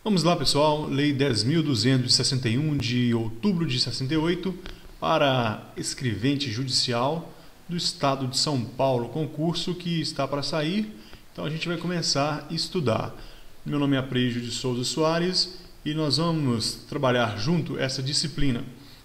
Vamos lá, pessoal. Lei 10.261 de outubro de 68 para escrivente judicial do Estado de São Paulo, concurso que está para sair. Então a gente vai começar a estudar. Meu nome é Aprígio de Souza Soares e nós vamos trabalhar junto essa disciplina.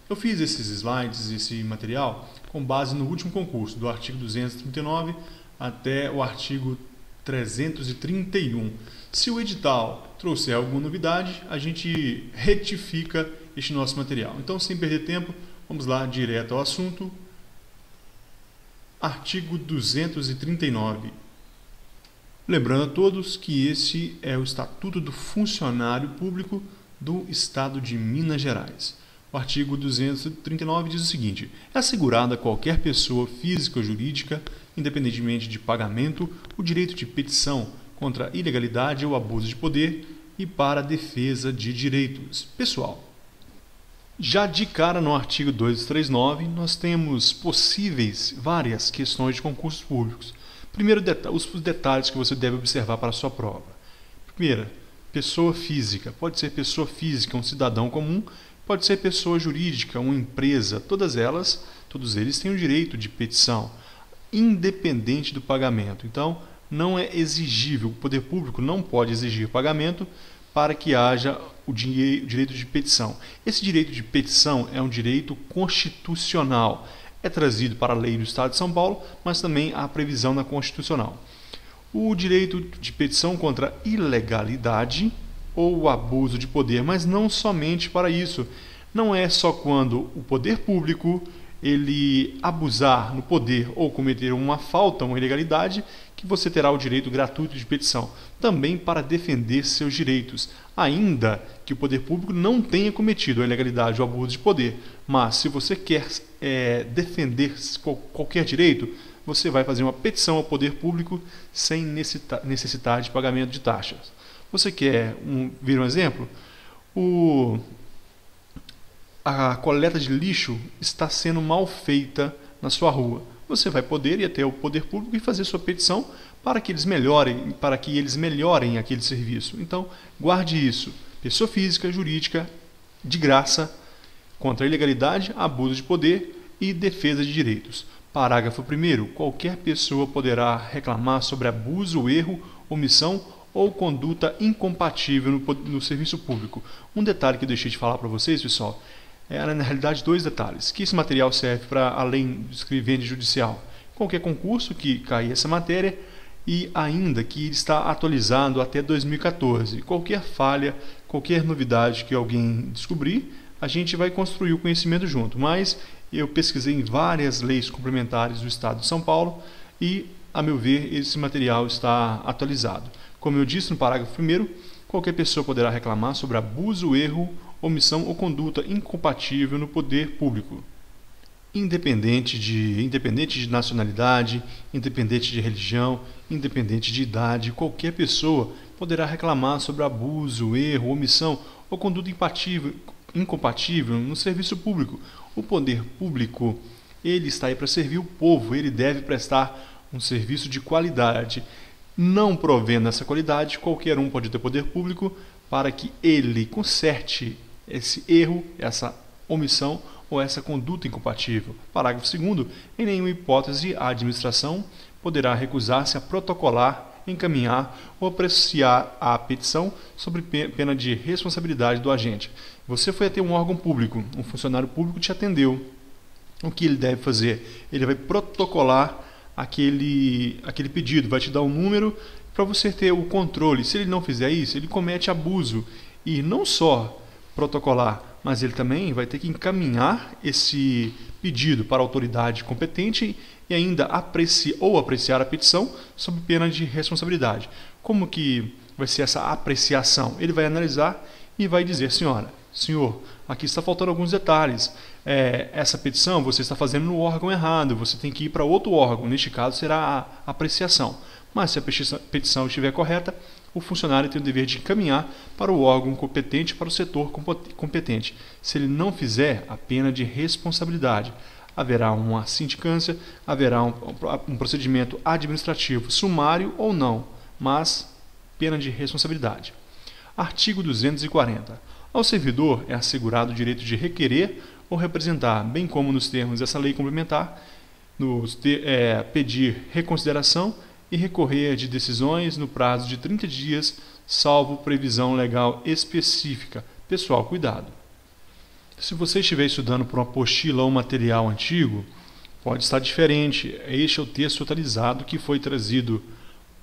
Eu fiz esses slides, esse material, com base no último concurso, do artigo 239 até o artigo 331. Se o edital trouxer alguma novidade, a gente retifica este nosso material. Então, sem perder tempo, vamos lá direto ao assunto. Artigo 239. Lembrando a todos que esse é o Estatuto do Funcionário Público do Estado de Minas Gerais. O artigo 239 diz o seguinte: é assegurada a qualquer pessoa física ou jurídica, independentemente de pagamento, o direito de petição contra a ilegalidade ou abuso de poder e para a defesa de direitos. Pessoal, já de cara no artigo 239, nós temos possíveis várias questões de concursos públicos. Primeiro, os detalhes que você deve observar para a sua prova. Primeira, pessoa física. Pode ser pessoa física, um cidadão comum, pode ser pessoa jurídica, uma empresa. Todos eles têm o direito de petição, independente do pagamento. Então, não é exigível, o poder público não pode exigir pagamento para que haja o direito de petição. Esse direito de petição é um direito constitucional. É trazido para a lei do Estado de São Paulo, mas também há previsão na Constitucional. O direito de petição contra a ilegalidade ou o abuso de poder, mas não somente para isso. Não é só quando o poder público ele abusar no poder ou cometer uma falta, uma ilegalidade, que você terá o direito gratuito de petição, também para defender seus direitos, ainda que o poder público não tenha cometido a ilegalidade ou abuso de poder. Mas se você quer defender qualquer direito, você vai fazer uma petição ao poder público sem necessitar de pagamento de taxas. Você quer ver um exemplo? A coleta de lixo está sendo mal feita na sua rua. Você vai poder ir até o poder público e fazer sua petição para que eles melhorem aquele serviço. Então, guarde isso. Pessoa física, jurídica, de graça, contra a ilegalidade, abuso de poder e defesa de direitos. Parágrafo 1º. Qualquer pessoa poderá reclamar sobre abuso, erro, omissão ou conduta incompatível no serviço público. Um detalhe que eu deixei de falar para vocês, pessoal, na realidade, dois detalhes. Que esse material serve para, além do escrivente judicial, qualquer concurso que cair essa matéria, e ainda que está atualizado até 2014. Qualquer falha, qualquer novidade que alguém descobrir, a gente vai construir o conhecimento junto. Mas eu pesquisei em várias leis complementares do Estado de São Paulo e, a meu ver, esse material está atualizado. Como eu disse no parágrafo 1º, qualquer pessoa poderá reclamar sobre abuso, erro, omissão ou conduta incompatível no poder público, independente de nacionalidade, independente de religião, independente de idade. Qualquer pessoa poderá reclamar sobre abuso, erro, omissão ou conduta incompatível no serviço público. O poder público, ele está aí para servir o povo, ele deve prestar um serviço de qualidade. Não provendo essa qualidade, qualquer um pode ter poder público para que ele conserte esse erro, essa omissão ou essa conduta incompatível. Parágrafo 2º. Em nenhuma hipótese a administração poderá recusar-se a protocolar, encaminhar ou apreciar a petição sob pena de responsabilidade do agente. Você foi até um órgão público, um funcionário público te atendeu. O que ele deve fazer? Ele vai protocolar aquele pedido, vai te dar um número para você ter o controle. Se ele não fizer isso, ele comete abuso. E não só protocolar, mas ele também vai ter que encaminhar esse pedido para a autoridade competente e ainda apreciar a petição sob pena de responsabilidade. Como que vai ser essa apreciação? Ele vai analisar e vai dizer: senhor, aqui está faltando alguns detalhes. Essa petição você está fazendo no órgão errado, você tem que ir para outro órgão. Neste caso será a apreciação. Mas se a petição estiver correta, o funcionário tem o dever de encaminhar para o órgão competente, para o setor competente. Se ele não fizer, a pena de responsabilidade. Haverá uma sindicância, haverá um procedimento administrativo, sumário ou não, mas pena de responsabilidade. Artigo 240. Ao servidor é assegurado o direito de requerer ou representar, bem como nos termos dessa lei complementar, pedir reconsideração e recorrer de decisões no prazo de 30 dias, salvo previsão legal específica. Pessoal, cuidado. Se você estiver estudando por uma apostila ou material antigo, pode estar diferente. Este é o texto atualizado que foi trazido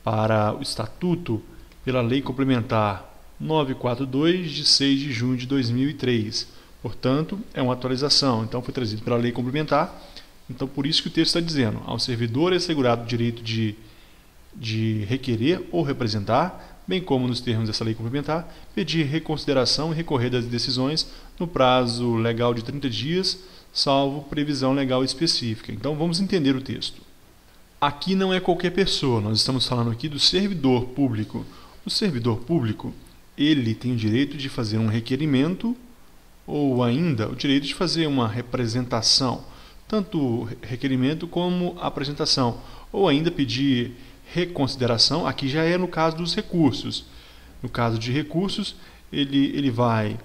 para o Estatuto pela Lei Complementar 942, de 6 de junho de 2003. Portanto, é uma atualização. Então, foi trazido pela Lei Complementar. Então, por isso que o texto está dizendo: ao servidor é assegurado o direito de requerer ou representar, bem como nos termos dessa lei complementar, pedir reconsideração e recorrer das decisões no prazo legal de 30 dias, salvo previsão legal específica. Então, vamos entender o texto. Aqui não é qualquer pessoa, nós estamos falando aqui do servidor público. O servidor público, ele tem o direito de fazer um requerimento ou ainda o direito de fazer uma representação, tanto requerimento como apresentação, ou ainda pedir reconsideração. Aqui já é no caso dos recursos. No caso de recursos, ele vai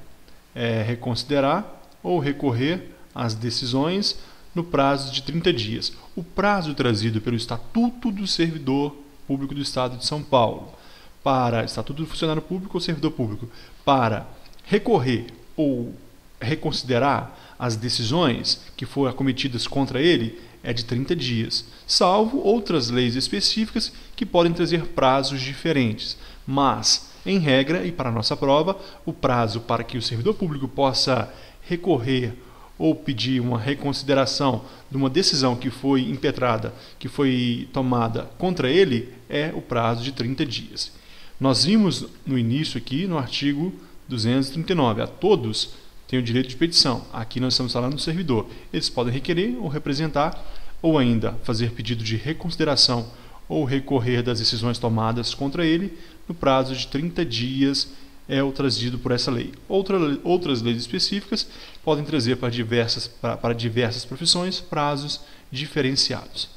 reconsiderar ou recorrer às decisões no prazo de 30 dias. O prazo trazido pelo Estatuto do Servidor Público do Estado de São Paulo, para Estatuto do Funcionário Público ou Servidor Público, para recorrer ou reconsiderar as decisões que foram cometidas contra ele, é de 30 dias, salvo outras leis específicas que podem trazer prazos diferentes. Mas, em regra, e para a nossa prova, o prazo para que o servidor público possa recorrer ou pedir uma reconsideração de uma decisão que foi impetrada, que foi tomada contra ele, é o prazo de 30 dias. Nós vimos no início aqui, no artigo 239, a todos têm o direito de petição. Aqui nós estamos falando do servidor. Eles podem requerer ou representar, ou ainda fazer pedido de reconsideração ou recorrer das decisões tomadas contra ele no prazo de 30 dias, é o trazido por essa lei. Outras leis específicas podem trazer para diversas profissões prazos diferenciados.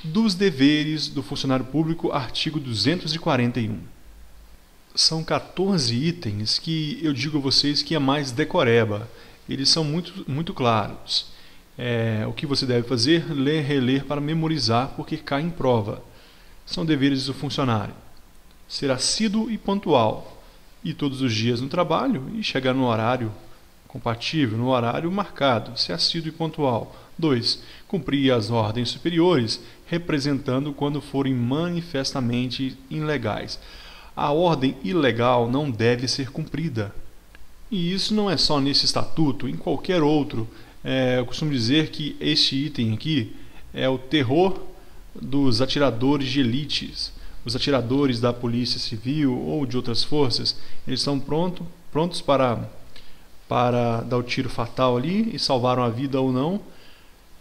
Dos deveres do funcionário público, artigo 241. São 14 itens que eu digo a vocês que é mais decoreba. Eles são muito claros. O que você deve fazer? Ler, reler para memorizar, porque cai em prova. São deveres do funcionário: ser assíduo e pontual, ir todos os dias no trabalho e chegar no horário compatível, no horário marcado, ser assíduo e pontual. 2. Cumprir as ordens superiores, representando quando forem manifestamente ilegais. A ordem ilegal não deve ser cumprida. E isso não é só nesse estatuto, em qualquer outro. Eu costumo dizer que este item aqui é o terror dos atiradores de elites. Os atiradores da Polícia Civil ou de outras forças, eles estão prontos para dar o tiro fatal ali e salvar uma vida ou não.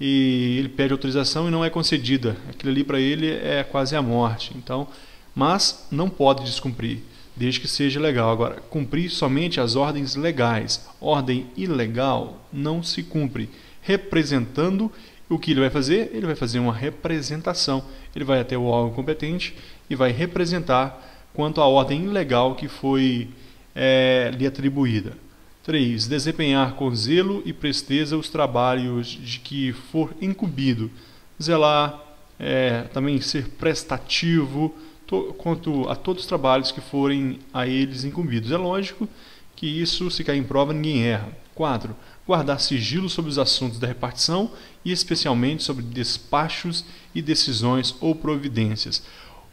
E ele pede autorização e não é concedida. Aquilo ali para ele é quase a morte. Então, mas não pode descumprir, desde que seja legal. Agora, cumprir somente as ordens legais. Ordem ilegal não se cumpre. Representando, o que ele vai fazer? Ele vai fazer uma representação. Ele vai até o órgão competente e vai representar quanto à ordem ilegal que foi lhe atribuída. 3. Desempenhar com zelo e presteza os trabalhos de que for incumbido. Zelar, também ser prestativo quanto a todos os trabalhos que forem a eles incumbidos. É lógico que isso, se cair em prova, ninguém erra. 4. Guardar sigilo sobre os assuntos da repartição e especialmente sobre despachos e decisões ou providências.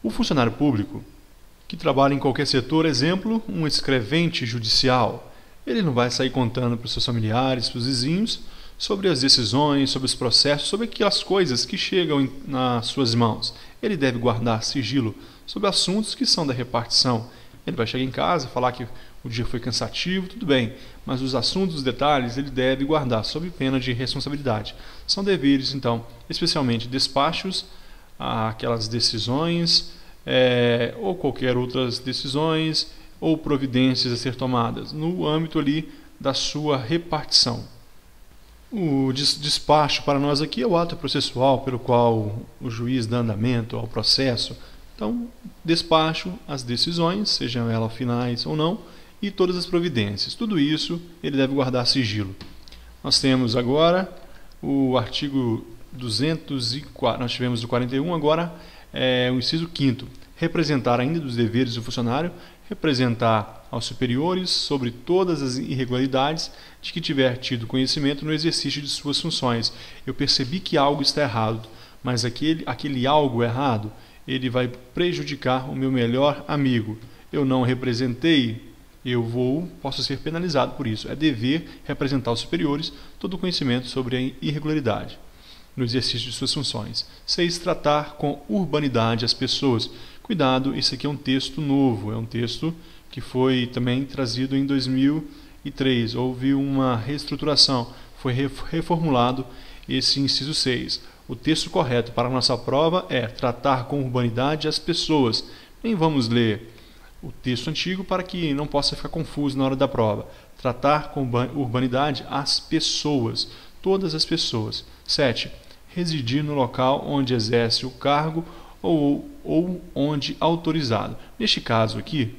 O funcionário público que trabalha em qualquer setor, exemplo, um escrevente judicial, ele não vai sair contando para os seus familiares, para os vizinhos, sobre as decisões, sobre os processos, sobre aquelas coisas que chegam nas suas mãos. Ele deve guardar sigilo sobre assuntos que são da repartição. Ele vai chegar em casa, falar que o dia foi cansativo, tudo bem, mas os assuntos, os detalhes, ele deve guardar, sob pena de responsabilidade. São deveres, então, especialmente despachos, aquelas decisões, ou qualquer outras decisões, ou providências a ser tomadas, no âmbito ali da sua repartição. O despacho para nós aqui é o ato processual pelo qual o juiz dá andamento ao processo. Então, despacho as decisões, sejam elas finais ou não, e todas as providências. Tudo isso ele deve guardar sigilo. Nós temos agora o artigo 204, nós tivemos o 41, agora o inciso 5º. Representar ainda dos deveres do funcionário, representar aos superiores sobre todas as irregularidades de que tiver tido conhecimento no exercício de suas funções. Eu percebi que algo está errado, mas aquele algo errado, ele vai prejudicar o meu melhor amigo. Eu não representei, posso ser penalizado por isso. É dever representar aos superiores todo o conhecimento sobre a irregularidade no exercício de suas funções. 6. Tratar com urbanidade as pessoas. Cuidado, esse aqui é um texto novo, é um texto que foi também trazido em 2003. Houve uma reestruturação, foi reformulado esse inciso 6. O texto correto para a nossa prova é tratar com urbanidade as pessoas. Nem vamos ler o texto antigo para que não possa ficar confuso na hora da prova. Tratar com urbanidade as pessoas, todas as pessoas. 7. Residir no local onde exerce o cargo ou onde autorizado. Neste caso aqui,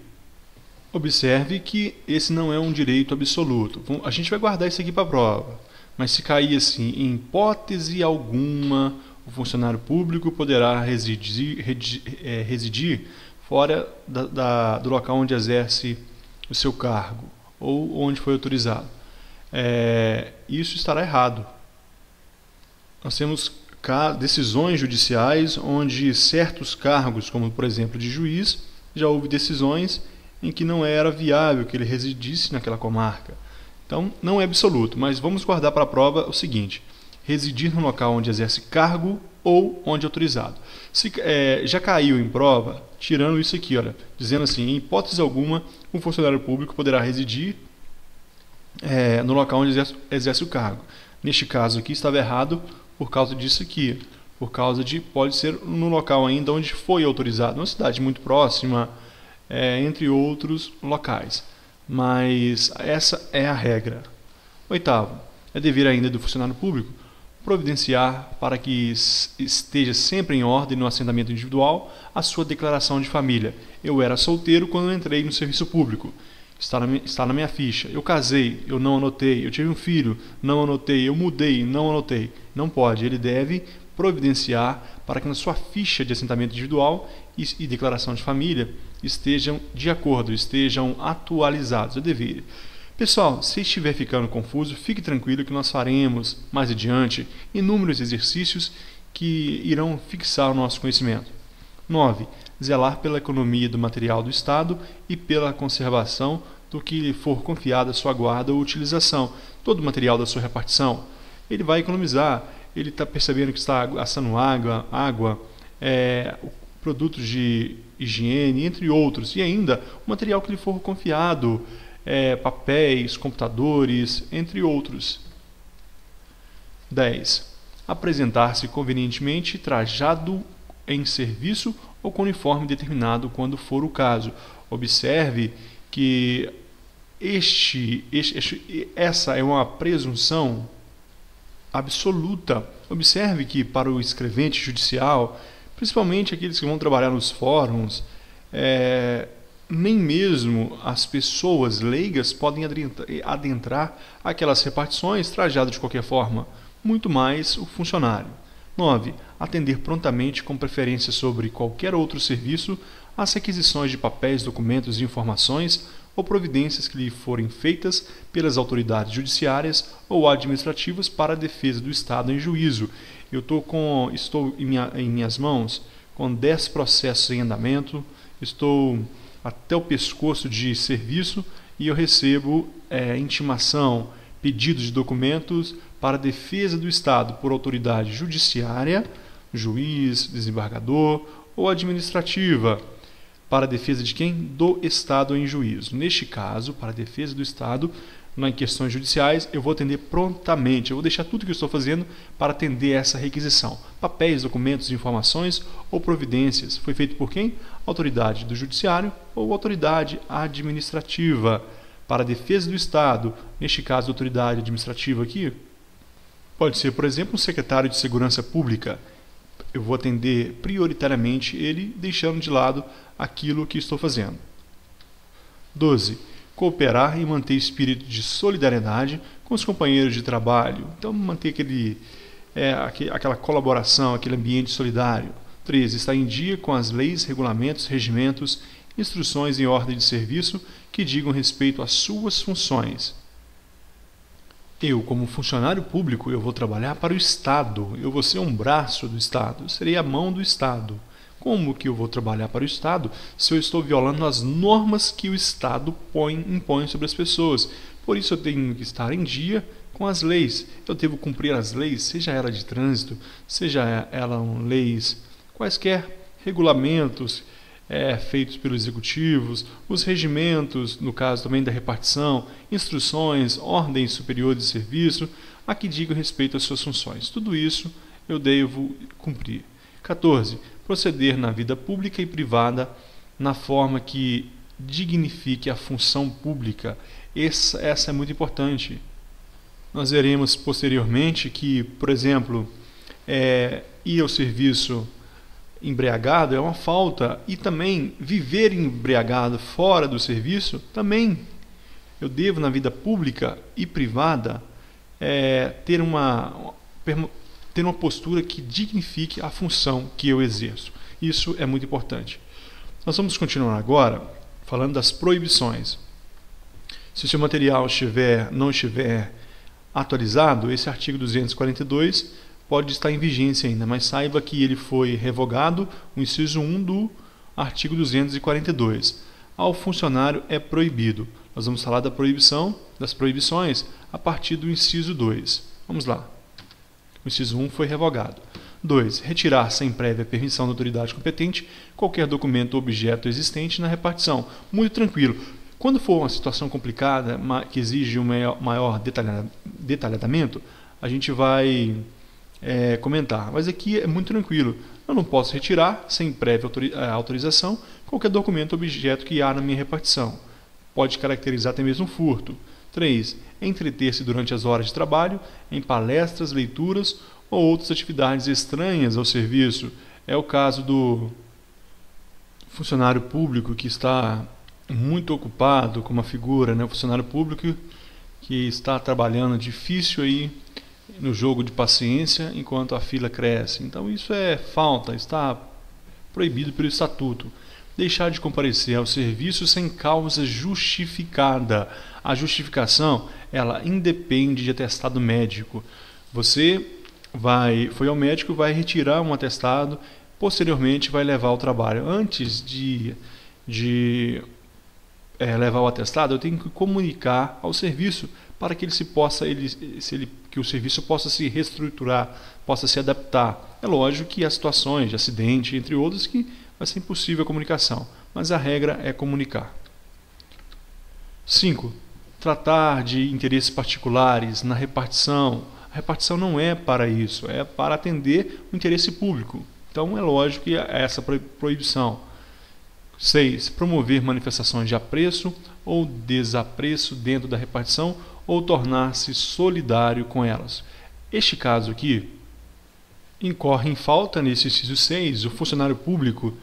observe que esse não é um direito absoluto. A gente vai guardar isso aqui para a prova. Mas se cair assim, em hipótese alguma, o funcionário público poderá residir fora do local onde exerce o seu cargo ou onde foi autorizado. Isso estará errado. Nós temos decisões judiciais onde certos cargos, como por exemplo de juiz, já houve decisões em que não era viável que ele residisse naquela comarca. Então, não é absoluto, mas vamos guardar para a prova o seguinte: residir no local onde exerce cargo ou onde é autorizado. Já caiu em prova, tirando isso aqui, olha, dizendo assim, em hipótese alguma, um funcionário público poderá residir no local onde exerce o cargo. Neste caso aqui estava errado por causa disso aqui, pode ser no local ainda onde foi autorizado, numa cidade muito próxima, entre outros locais. Mas essa é a regra. 8º, é dever ainda do funcionário público providenciar para que esteja sempre em ordem no assentamento individual a sua declaração de família. Eu era solteiro quando entrei no serviço público. Está na minha ficha. Eu casei, eu não anotei. Eu tive um filho, não anotei. Eu mudei, não anotei. Não pode. Ele deve providenciar para que na sua ficha de assentamento individual e declaração de família estejam de acordo, estejam atualizados. É dever. Pessoal, se estiver ficando confuso, fique tranquilo que nós faremos mais adiante inúmeros exercícios que irão fixar o nosso conhecimento. 9. Zelar pela economia do material do Estado e pela conservação do que lhe for confiado a sua guarda ou utilização. Todo o material da sua repartição, ele vai economizar. Ele está percebendo que está gastando água, produtos de higiene, entre outros. E ainda o material que lhe for confiado, papéis, computadores, entre outros. 10. Apresentar-se convenientemente trajado em serviço ou com uniforme determinado quando for o caso. Observe que essa é uma presunção absoluta. Observe que para o escrevente judicial, principalmente aqueles que vão trabalhar nos fóruns, nem mesmo as pessoas leigas podem adentrar aquelas repartições trajado de qualquer forma, muito mais o funcionário. 9. Atender prontamente, com preferência sobre qualquer outro serviço, às requisições de papéis, documentos e informações ou providências que lhe forem feitas pelas autoridades judiciárias ou administrativas para a defesa do Estado em juízo. Eu estou em minhas mãos com 10 processos em andamento, estou até o pescoço de serviço e eu recebo intimação, pedidos de documentos para a defesa do Estado por autoridade judiciária, juiz, desembargador ou administrativa. Para a defesa de quem? Do Estado em juízo. Neste caso, para a defesa do Estado, em questões judiciais, eu vou atender prontamente. Eu vou deixar tudo o que eu estou fazendo para atender essa requisição. Papéis, documentos, informações ou providências. Foi feito por quem? Autoridade do Judiciário ou autoridade administrativa. Para a defesa do Estado, neste caso, a autoridade administrativa aqui, pode ser, por exemplo, um secretário de Segurança Pública. Eu vou atender prioritariamente ele, deixando de lado aquilo que estou fazendo. 12. cooperar e manter espírito de solidariedade com os companheiros de trabalho. Então, manter aquela colaboração, aquele ambiente solidário. 3. Estar em dia com as leis, regulamentos, regimentos, instruções e ordem de serviço que digam respeito às suas funções. Eu, como funcionário público, eu vou trabalhar para o Estado. Eu vou ser um braço do Estado. Eu serei a mão do Estado. Como que eu vou trabalhar para o Estado se eu estou violando as normas que o Estado impõe sobre as pessoas? Por isso eu tenho que estar em dia com as leis. Eu devo cumprir as leis, seja ela de trânsito, seja elas leis, quaisquer regulamentos feitos pelos executivos, os regimentos, no caso também da repartição, instruções, ordens superiores de serviço, a que digam respeito às suas funções. Tudo isso eu devo cumprir. 14. Proceder na vida pública e privada na forma que dignifique a função pública. Essa é muito importante. Nós veremos posteriormente que, por exemplo, ir ao serviço embriagado é uma falta, e também viver embriagado fora do serviço também. Eu devo, na vida pública e privada, ter uma postura que dignifique a função que eu exerço. Isso é muito importante. Nós vamos continuar agora falando das proibições. Se o seu material não estiver atualizado, esse artigo 242 pode estar em vigência ainda, mas saiba que ele foi revogado, o inciso 1 do artigo 242. Ao funcionário é proibido. Nós vamos falar das proibições a partir do inciso 2. Vamos lá. O inciso 1 foi revogado. 2. Retirar sem prévia permissão da autoridade competente qualquer documento ou objeto existente na repartição. Muito tranquilo. Quando for uma situação complicada, que exige um maior detalhamento, a gente vai comentar. Mas aqui é muito tranquilo. Eu não posso retirar, sem prévia autorização, qualquer documento ou objeto que há na minha repartição. Pode caracterizar até mesmo furto. 3. Entreter-se durante as horas de trabalho em palestras, leituras ou outras atividades estranhas ao serviço. É o caso do funcionário público que está muito ocupado com uma figura, o funcionário público que está trabalhando difícil aí no jogo de paciência enquanto a fila cresce. Então isso é falta, está proibido pelo estatuto. Deixar de comparecer ao serviço sem causa justificada. A justificação, ela independe de atestado médico. Você foi ao médico, vai retirar um atestado, posteriormente vai levar ao trabalho. Antes de levar o atestado, eu tenho que comunicar ao serviço para que que o serviço possa se reestruturar, possa se adaptar. É lógico que há situações de acidente, entre outros, que vai ser impossível a comunicação, mas a regra é comunicar. 5. Tratar de interesses particulares na repartição. A repartição não é para isso, é para atender o interesse público. Então é lógico que há essa proibição. 6. Promover manifestações de apreço ou desapreço dentro da repartição ou tornar-se solidário com elas. Este caso aqui incorre em falta, nesse inciso 6, o funcionário público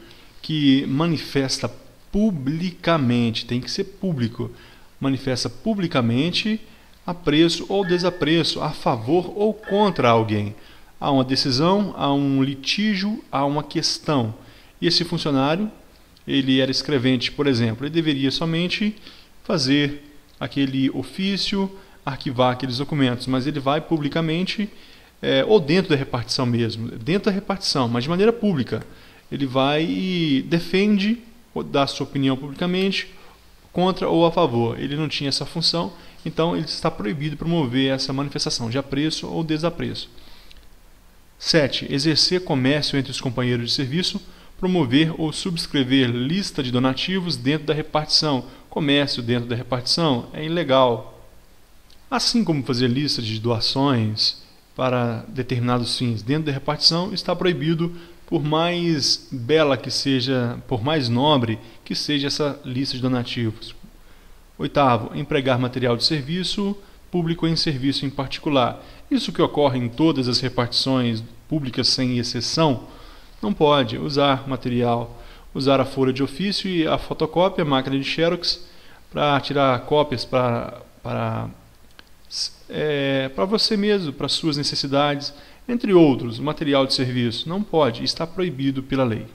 que manifesta publicamente, tem que ser público, manifesta publicamente apreço ou desapreço a favor ou contra alguém. Há uma decisão, há um litígio, há uma questão. E esse funcionário, ele era escrevente, por exemplo, ele deveria somente fazer aquele ofício, arquivar aqueles documentos, mas ele vai publicamente, ou dentro da repartição mesmo, dentro da repartição, mas de maneira pública. Ele vai e defende, ou dá sua opinião publicamente, contra ou a favor. Ele não tinha essa função, então ele está proibido de promover essa manifestação de apreço ou desapreço. 7. Exercer comércio entre os companheiros de serviço, promover ou subscrever lista de donativos dentro da repartição. Comércio dentro da repartição é ilegal. Assim como fazer lista de doações para determinados fins dentro da repartição, está proibido, por mais bela que seja, por mais nobre que seja essa lista de donativos. 8. Empregar material de serviço público em serviço em particular. Isso que ocorre em todas as repartições públicas sem exceção. Não pode usar material, usar a folha de ofício e a fotocópia, a máquina de Xerox, para tirar cópias para você mesmo, para suas necessidades, entre outros, material de serviço. Não pode, está proibido pela lei.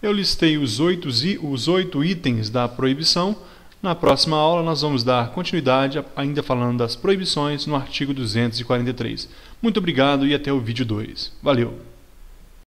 Eu listei os 8 itens da proibição. Na próxima aula nós vamos dar continuidade, ainda falando das proibições no artigo 243. Muito obrigado e até o vídeo 2. Valeu!